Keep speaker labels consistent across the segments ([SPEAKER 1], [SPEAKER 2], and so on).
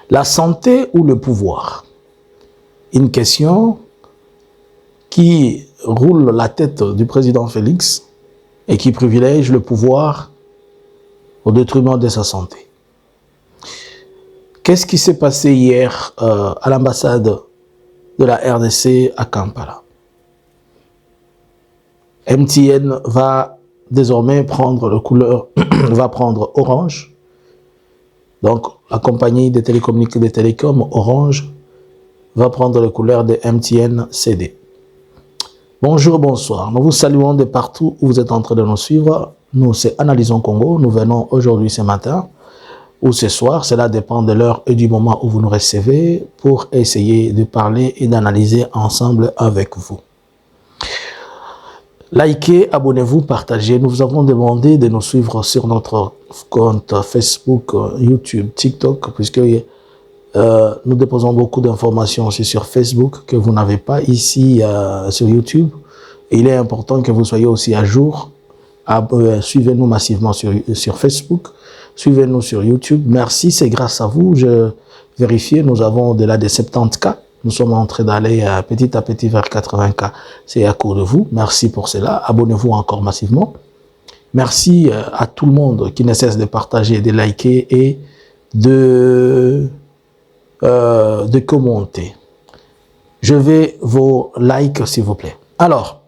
[SPEAKER 1] La santé ou le pouvoir? Une question qui roule la tête du président Félix et qui privilège le pouvoir au détriment de sa santé. Qu'est-ce qui s'est passé hier à l'ambassade de la RDC à Kampala? MTN va désormais prendre le couleur, va prendre Orange. Donc, la compagnie de télécommunications, des télécoms Orange va prendre les couleurs de MTN CD. Bonjour, bonsoir. Nous vous saluons de partout où vous êtes en train de nous suivre. Nous, c'est Analysons Congo. Nous venons aujourd'hui, ce matin, ou ce soir, cela dépend de l'heure et du moment où vous nous recevez, pour essayer de parler et d'analyser ensemble avec vous. Likez, abonnez-vous, partagez. Nous vous avons demandé de nous suivre sur notre compte Facebook, YouTube, TikTok, puisque nous déposons beaucoup d'informations aussi sur Facebook que vous n'avez pas ici sur YouTube. Et il est important que vous soyez aussi à jour. Suivez-nous massivement sur Facebook. Suivez-nous sur YouTube. Merci, c'est grâce à vous. Je vérifie, nous avons au-delà de 70 cas. Nous sommes en train d'aller petit à petit vers 80 cas. C'est à cause de vous. Merci pour cela. Abonnez-vous encore massivement. Merci à tout le monde qui ne cesse de partager, de liker et de commenter. Je vais vos likes, s'il vous plaît. Alors,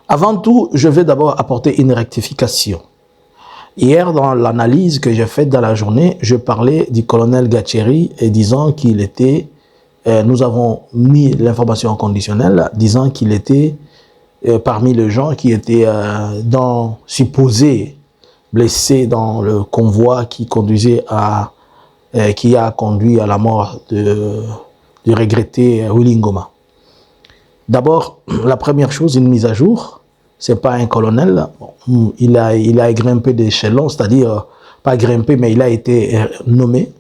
[SPEAKER 1] avant tout, je vais d'abord apporter une rectification. Hier, dans l'analyse que j'ai faite dans la journée, je parlais du colonel Gatcheri et disant qu'il était, nous avons mis l'information conditionnelle, disant qu'il était parmi les gens qui étaient supposés blessés dans le convoi qui conduisait qui a conduit à la mort du regretté Willy Ngoma. D'abord, la première chose, une mise à jour. C'est pas un colonel, il a grimpé d'échelon, c'est-à-dire, pas grimpé, mais il a été nommé.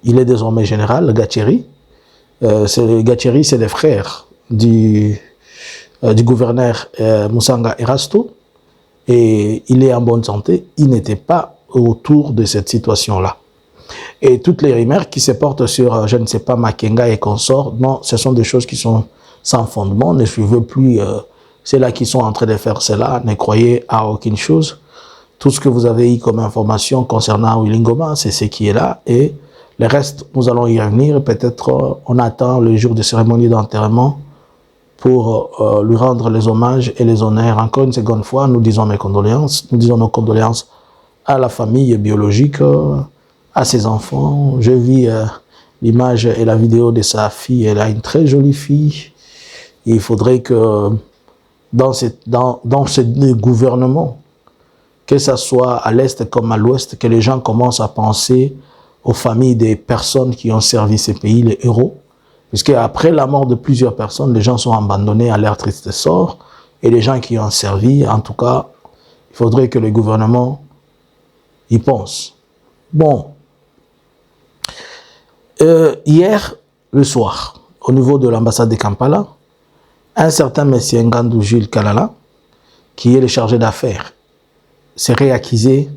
[SPEAKER 1] Il est désormais général, Gatcheri. Gatcheri, c'est le frère du gouverneur Musanga Erasto. Et il est en bonne santé. Il n'était pas autour de cette situation-là. Et toutes les rumeurs qui se portent sur, je ne sais pas, Makenga et consorts, non, ce sont des choses qui sont sans fondement. Ne suivez plus ceux-là qui sont en train de faire cela, ne croyez à aucune chose. Tout ce que vous avez eu comme information concernant Willy Ngoma, c'est ce qui est là. Et le reste, nous allons y revenir. Peut-être on attend le jour de cérémonie d'enterrement pour lui rendre les hommages et les honneurs. Encore une seconde fois, nous disons mes condoléances. Nous disons nos condoléances à la famille biologique, à ses enfants. J'ai vu l'image et la vidéo de sa fille. Elle a une très jolie fille. Il faudrait que dans ce gouvernement, que ce soit à l'Est comme à l'Ouest, que les gens commencent à penser aux familles des personnes qui ont servi ces pays, les héros. Puisque après la mort de plusieurs personnes, les gens sont abandonnés à leur triste sort. Et les gens qui ont servi, en tout cas, il faudrait que le gouvernement y pense. Bon. Hier, le soir, au niveau de l'ambassade de Kampala, un certain monsieur Ngandou Jules Kalala, qui est le chargé d'affaires, s'est réaccusé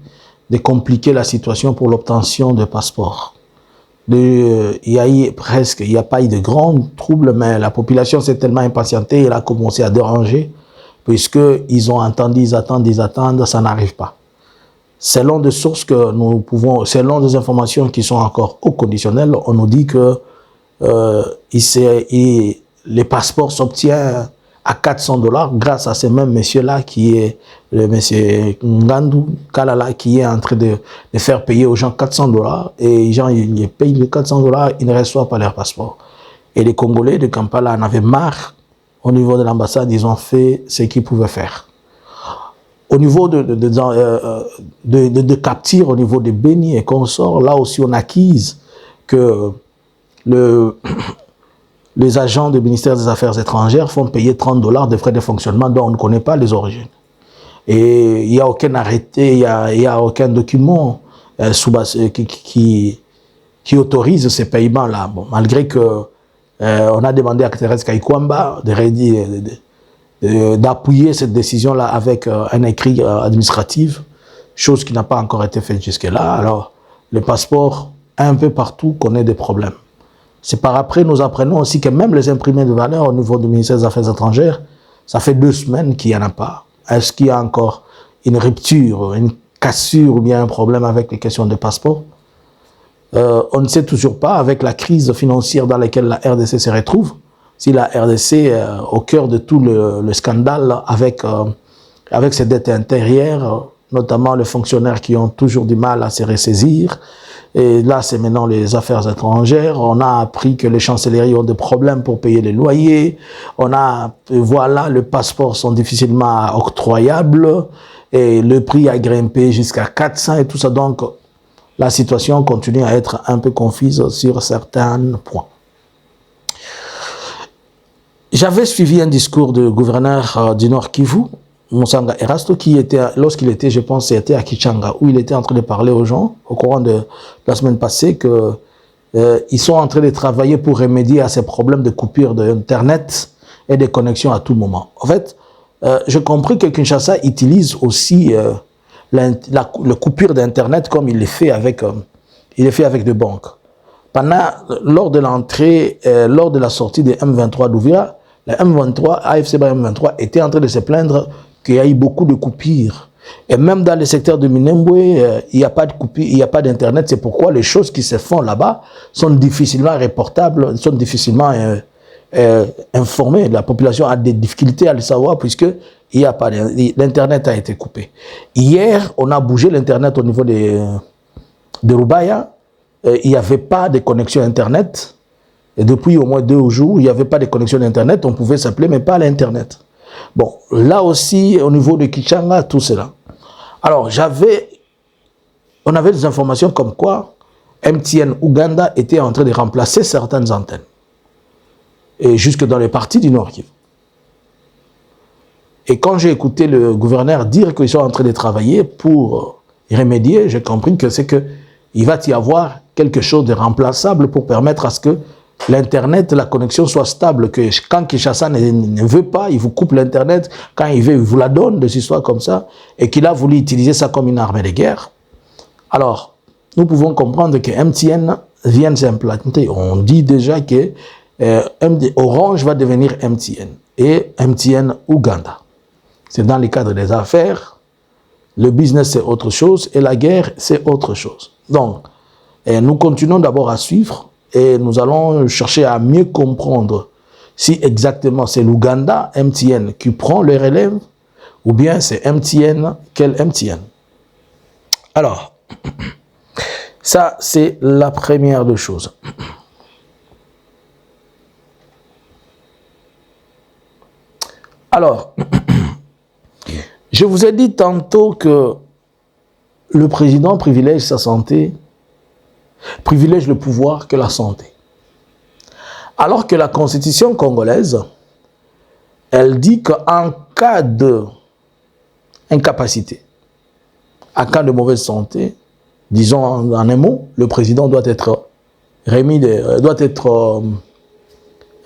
[SPEAKER 1] de compliquer la situation pour l'obtention de passeports. Il n'y a pas eu de grands troubles, mais la population s'est tellement impatientée, elle a commencé à déranger, puisqu'ils ont attendu, ils attendent, ça n'arrive pas. Selon des sources que nous pouvons, selon des informations qui sont encore au conditionnel, on nous dit que les passeports s'obtiennent à 400 $ grâce à ce même monsieur-là qui est le monsieur Ngandou Kalala qui est en train de faire payer aux gens 400 $ et les gens ils payent les 400 $, ils ne reçoivent pas leur passeport. Et les Congolais de Kampala en avaient marre. Au niveau de l'ambassade, ils ont fait ce qu'ils pouvaient faire. Au niveau de capture, au niveau de Beni et consorts, là aussi on acquise que les agents du ministère des Affaires étrangères font payer 30 $ de frais de fonctionnement dont on ne connaît pas les origines. Et il n'y a aucun arrêté, il n'y a aucun document qui autorise ces paiements-là. Bon, malgré que on a demandé à Thérèse Kaikwamba d'appuyer cette décision-là avec un écrit administratif, chose qui n'a pas encore été faite jusque-là. Alors, le passeport un peu partout connaît des problèmes. C'est par après, nous apprenons aussi que même les imprimés de valeur au niveau du ministère des Affaires étrangères, ça fait 2 semaines qu'il n'y en a pas. Est-ce qu'il y a encore une rupture, une cassure ou bien un problème avec les questions de passeport? On ne sait toujours pas, avec la crise financière dans laquelle la RDC se retrouve, si la RDC, au cœur de tout le scandale avec ses dettes intérieures, notamment les fonctionnaires qui ont toujours du mal à se ressaisir. Et là, c'est maintenant les affaires étrangères. On a appris que les chancelleries ont des problèmes pour payer les loyers. Voilà, les passeports sont difficilement octroyables. Et le prix a grimpé jusqu'à 400 et tout ça. Donc, la situation continue à être un peu confuse sur certains points. J'avais suivi un discours du gouverneur du Nord Kivu, Musanga Erasto, qui était, lorsqu'il était, je pense, c'était à Kichanga, où il était en train de parler aux gens, au courant de la semaine passée, qu'ils sont en train de travailler pour remédier à ces problèmes de coupure d'Internet et de connexion à tout moment. En fait, j'ai compris que Kinshasa utilise aussi la coupure d'Internet comme il le fait avec des banques. Lors de l'entrée, lors de la sortie des M23 d'Ouvira, la M23, AFC M23 était en train de se plaindre qu'il y a eu beaucoup de coupures. Et même dans le secteur de Minembwe, il n'y a pas de coupure, il n'y a pas d'Internet. C'est pourquoi les choses qui se font là-bas sont difficilement reportables, sont difficilement informées. La population a des difficultés à le savoir puisque il y a pas l'Internet a été coupé. Hier, on a bougé l'Internet au niveau de Rubaya. Il n'y avait pas de connexion Internet. Et depuis au moins 2 jours, il n'y avait pas de connexion Internet. On pouvait s'appeler, mais pas à l'Internet. Bon, là aussi, au niveau de Kichanga, tout cela. Alors, on avait des informations comme quoi MTN Uganda était en train de remplacer certaines antennes. Et jusque dans les parties du Nord Kivu. Et quand j'ai écouté le gouverneur dire qu'ils sont en train de travailler pour y remédier, j'ai compris que c'est qu'il va y avoir quelque chose de remplaçable pour permettre à ce que l'Internet, la connexion soit stable, que quand Kinshasa ne veut pas, il vous coupe l'Internet, quand il veut, il vous la donne, des histoires comme ça, et qu'il a voulu utiliser ça comme une arme de guerre. Alors, nous pouvons comprendre que MTN vient de s'implanter. On dit déjà que Orange va devenir MTN, et MTN Uganda. C'est dans le cadre des affaires, le business c'est autre chose, et la guerre c'est autre chose. Donc, nous continuons d'abord à suivre, et nous allons chercher à mieux comprendre si exactement c'est l'Ouganda, MTN, qui prend le relève, ou bien c'est MTN, quel MTN. Alors, ça c'est la première des choses. Alors, je vous ai dit tantôt que le président privilège sa santé, privilège le pouvoir que la santé. Alors que la constitution congolaise, elle dit qu'en cas d'incapacité, en cas de mauvaise santé, disons en un mot, le président doit être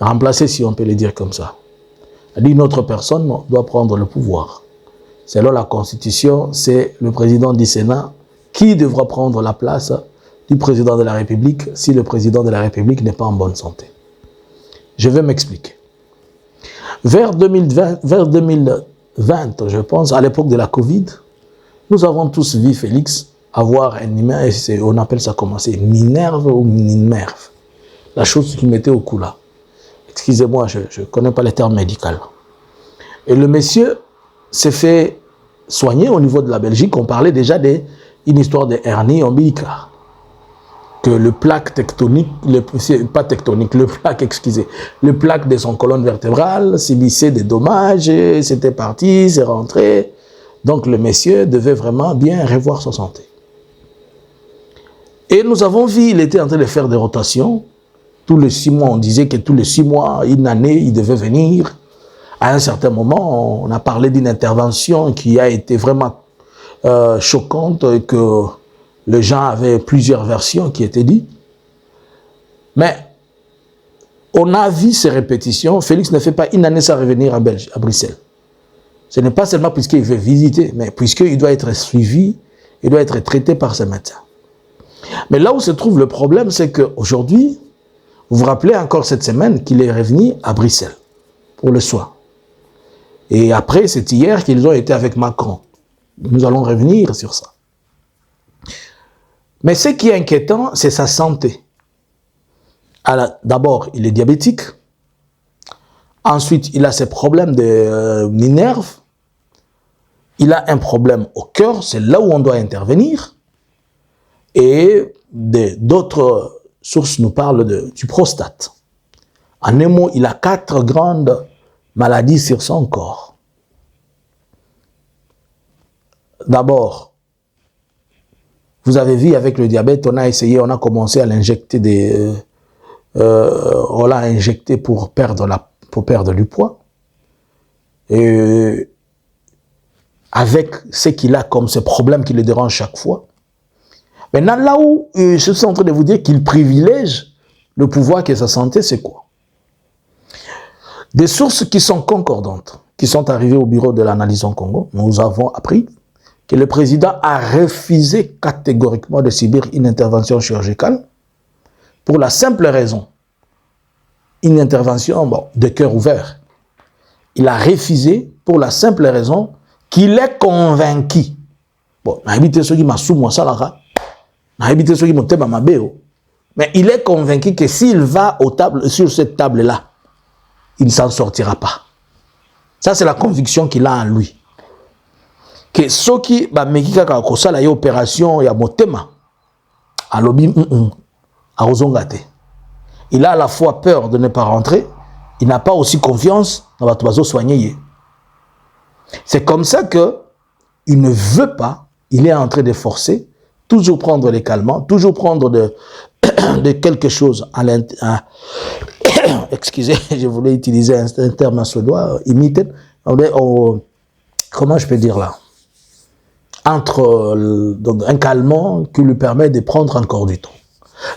[SPEAKER 1] remplacé, si on peut le dire comme ça. Elle dit une autre personne doit prendre le pouvoir. Selon la constitution, c'est le président du Sénat qui devra prendre la place du président de la République si le président de la République n'est pas en bonne santé. Je vais m'expliquer. Vers 2020, je pense, à l'époque de la Covid, nous avons tous vu Félix avoir un humain, on appelle ça comment, c'est Minerve ou Minerve, la chose qui mettait au cou là. Excusez-moi, je ne connais pas les termes médicaux. Et le monsieur s'est fait soigner au niveau de la Belgique. On parlait déjà d'une histoire de hernie ombilicale. Que le plaque tectonique, le plaque de son colonne vertébrale subissait des dommages, c'était parti, c'est rentré. Donc le monsieur devait vraiment bien revoir sa santé. Et nous avons vu, il était en train de faire des rotations. Tous les 6 mois, on disait que tous les 6 mois, une année, il devait venir. À un certain moment, on a parlé d'une intervention qui a été vraiment choquante et que les gens avaient plusieurs versions qui étaient dites. Mais on a vu ces répétitions. Félix ne fait pas une année sans revenir à Bruxelles. Ce n'est pas seulement puisqu'il veut visiter, mais puisqu'il doit être suivi, il doit être traité par ses médecins. Mais là où se trouve le problème, c'est qu'aujourd'hui, vous vous rappelez encore cette semaine qu'il est revenu à Bruxelles pour le soin. Et après, c'est hier qu'ils ont été avec Macron. Nous allons revenir sur ça. Mais ce qui est inquiétant, c'est sa santé. D'abord, il est diabétique. Ensuite, il a ses problèmes de nerfs. Il a un problème au cœur, c'est là où on doit intervenir. Et d'autres sources nous parlent du prostate. En un mot, il a 4 grandes maladies sur son corps. D'abord, vous avez vu avec le diabète, on a commencé à l'injecter on l'a injecté pour perdre du poids. Et avec ce qu'il a comme ce problème qui le dérange chaque fois. Maintenant, là où je suis en train de vous dire qu'il privilège le pouvoir qui est sa santé, c'est quoi? Des sources qui sont concordantes, qui sont arrivées au bureau de l'analyse en Congo, nous avons appris que le président a refusé catégoriquement de subir une intervention chirurgicale pour la simple raison, une intervention de cœur ouvert. Il a refusé pour la simple raison qu'il est convaincu. Bon, mais il est convaincu que s'il va sur cette table-là, il ne s'en sortira pas. Ça, c'est la conviction qu'il a en lui. Que ceux qui ont une opération, il y a motema, il a à la fois peur de ne pas rentrer, il n'a pas aussi confiance dans votre soigner. C'est comme ça qu'il ne veut pas, il est en train de forcer, toujours prendre les calmants, toujours prendre de quelque chose à l'intérieur. Excusez, je voulais utiliser un terme suédois, imiter, comment je peux dire là? Un calmant qui lui permet de prendre encore du temps.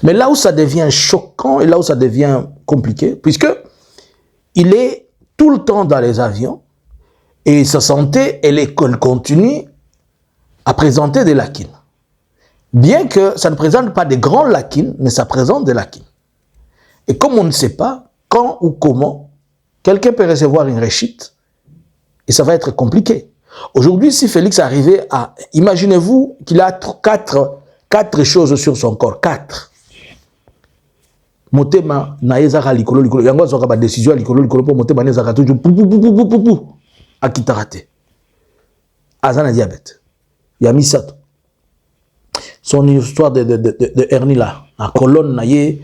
[SPEAKER 1] Mais là où ça devient choquant et là où ça devient compliqué, puisque il est tout le temps dans les avions et sa santé, elle continue à présenter des lacunes. Bien que ça ne présente pas des grandes lacunes, mais ça présente des lacunes. Et comme on ne sait pas quand ou comment, quelqu'un peut recevoir une rechute et ça va être compliqué. Aujourd'hui, si Félix arrivait à... Imaginez-vous qu'il a quatre choses sur son corps. 4. Motema na ezaka likolo yango azoka ba décision likolo po motema na ezaka toujours pou akitarate. Azana diabète. Ya misato. Son histoire de hernie là, la colonne na ye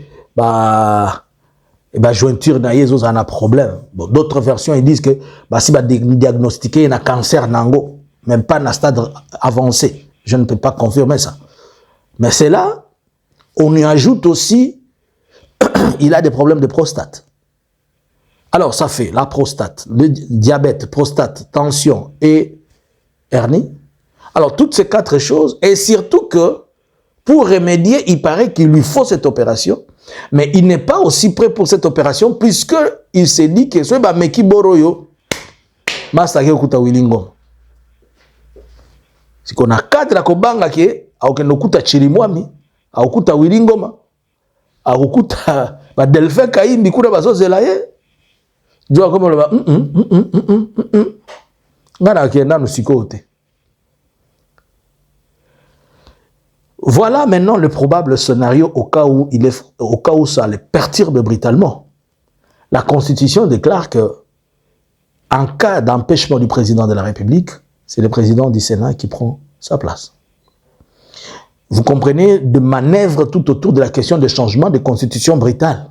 [SPEAKER 1] jointure na ye zo a problème. Bon, d'autres versions ils disent que si ba diagnostiquer un cancer nango, même pas na stade avancé. Je ne peux pas confirmer ça. Mais c'est là on y ajoute aussi il a des problèmes de prostate. Alors, ça fait la prostate, le diabète, prostate, tension et hernie. Alors, toutes ces 4 choses, et surtout que, pour remédier, il paraît qu'il lui faut cette opération, mais il n'est pas aussi prêt pour cette opération, puisqu'il s'est dit que ce n'est meki boroyo, masake okuta wilingom. Si on a 4 la kobanga ke, auke nokuta chirimwami, aukuta wilingoma, aukuta ba delphin kaimbi kuna bazozela ye. Joa comme le ngana kenda musikote. Voilà maintenant le probable scénario au cas où ça le perturbe brutalement. La Constitution déclare que en cas d'empêchement du président de la République, c'est le président du Sénat qui prend sa place. Vous comprenez, de manœuvres tout autour de la question de changement de constitution brutale.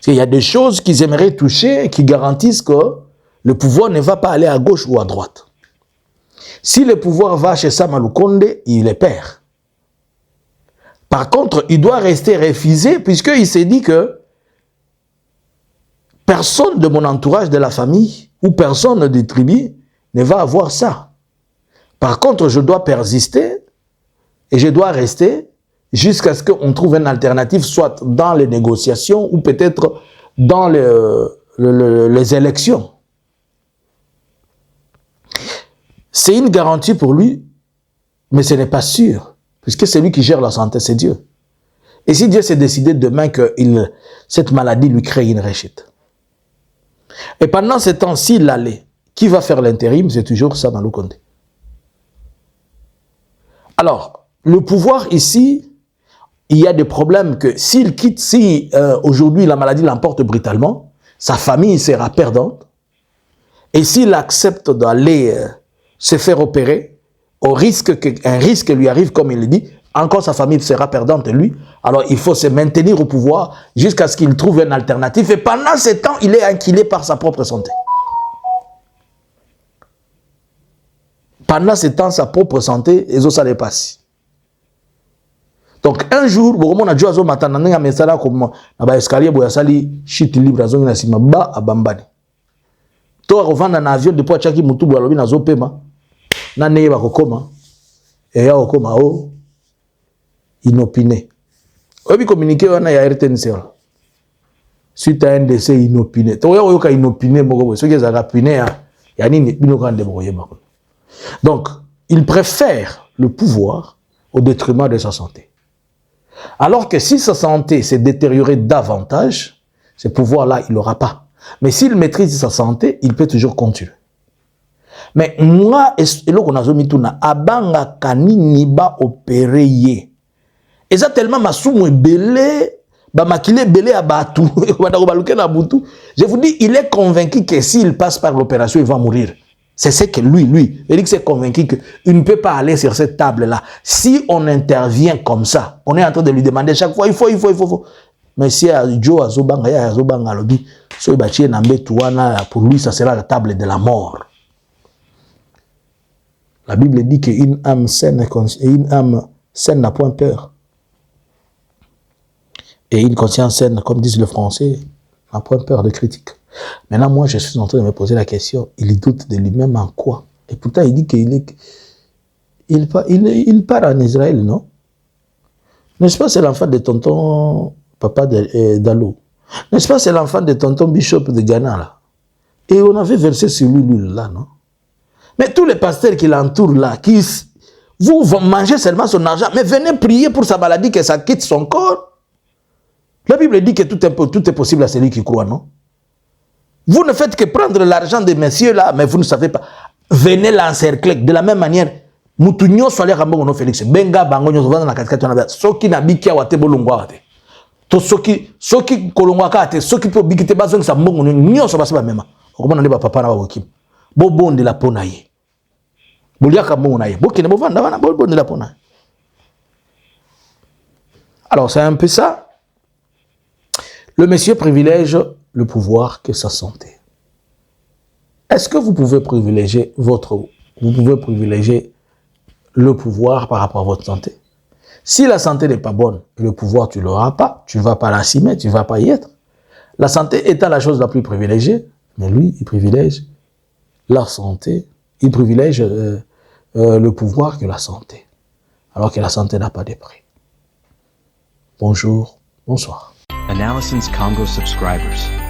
[SPEAKER 1] Il y a des choses qu'ils aimeraient toucher et qui garantissent que le pouvoir ne va pas aller à gauche ou à droite. Si le pouvoir va chez Sama Lukonde, il les perd. Par contre, il doit rester refusé puisqu'il s'est dit que personne de mon entourage de la famille ou personne des tribus ne va avoir ça. Par contre, je dois persister et je dois rester jusqu'à ce qu'on trouve une alternative, soit dans les négociations ou peut-être dans les élections. C'est une garantie pour lui, mais ce n'est pas sûr, puisque c'est lui qui gère la santé, c'est Dieu. Et si Dieu s'est décidé demain que cette maladie lui crée une réussite. Et pendant ce temps, s'il allait, qui va faire l'intérim? C'est toujours ça dans le Condé. Alors, le pouvoir ici, il y a des problèmes que s'il quitte, si aujourd'hui la maladie l'emporte brutalement, sa famille sera perdante. Et s'il accepte d'aller se faire opérer, au risque qu'un risque lui arrive, comme il le dit, encore sa famille sera perdante lui. Alors il faut se maintenir au pouvoir jusqu'à ce qu'il trouve une alternative. Et pendant ce temps, il est inquiété par sa propre santé. Pendant ce temps, sa propre santé, ça les passe. Donc un jour, on a dit à matin, on a mis ça comme un escalier, on a mis shit libre, on a mis bas à Bambani. Toi, revendre un avion depuis à Chaki Moutou, on a mis un paiement. On a mis un coma. Et il y a un coma. Inopiné. On a communiqué on a RTNC. Suite à un décès inopiné. Tu vois, inopiné, ce qui est inopiné, il y a une. Donc, il préfère le pouvoir au détriment de sa santé. Alors que si sa santé s'est détériorée davantage, ce pouvoir-là, il n'aura pas. Mais s'il maîtrise sa santé, il peut toujours continuer. Mais moi, et là qu'on a mis tout na abanga kanini ba opéré. Et ça tellement ma soumou belé, ba makile belé à batu, je vous dis, il est convaincu que s'il passe par l'opération, il va mourir. C'est ce que lui, il s'est convaincu qu'il ne peut pas aller sur cette table-là. Si on intervient comme ça, on est en train de lui demander chaque fois, il faut. Mais si Joe Azobanga, lobby, pour lui, ça sera la table de la mort. La Bible dit qu'une âme saine n'a point peur. Et une conscience saine, comme disent les Français, n'a point peur de critique. Maintenant, moi, je suis en train de me poser la question, il doute de lui-même en quoi? Et pourtant, il dit qu'il part en Israël, non? N'est-ce pas, c'est l'enfant de tonton papa d'Allo? N'est-ce pas, c'est l'enfant de tonton Bishop de Ghana, là? Et on avait versé sur lui, là, non? Mais tous les pasteurs qui l'entourent, là, vous mangez seulement son argent, mais venez prier pour sa maladie, que ça quitte son corps. La Bible dit que tout est possible à celui qui croit, non? Vous ne faites que prendre l'argent des messieurs là, mais vous ne savez pas. Venez l'encercler. De la même manière, Moutounio soit les Rambo Félix. Benga Bangonio Sovan na Katkati on a Soki na Bikia Wate Bolongwa Wate. To Soki Kolongwa Kate, Soki po Bikite Bazon sa Mbongo Nyo Sobasiba Mema. Comment on est papa na Wakim. Bobon de la Ponaye. Boliaka Monaye. Bokine Bovanda Wana Bobon de la Ponaye. Alors c'est un peu ça. Le monsieur privilège le pouvoir que sa santé. Est-ce que vous pouvez privilégier le pouvoir par rapport à votre santé? Si la santé n'est pas bonne, le pouvoir tu ne l'auras pas, tu ne vas pas l'assumer, tu ne vas pas y être. La santé étant la chose la plus privilégiée, mais lui, il privilège la santé, il privilège le pouvoir que la santé, alors que la santé n'a pas de prix. Bonjour, bonsoir.
[SPEAKER 2] Analysins Congo subscribers.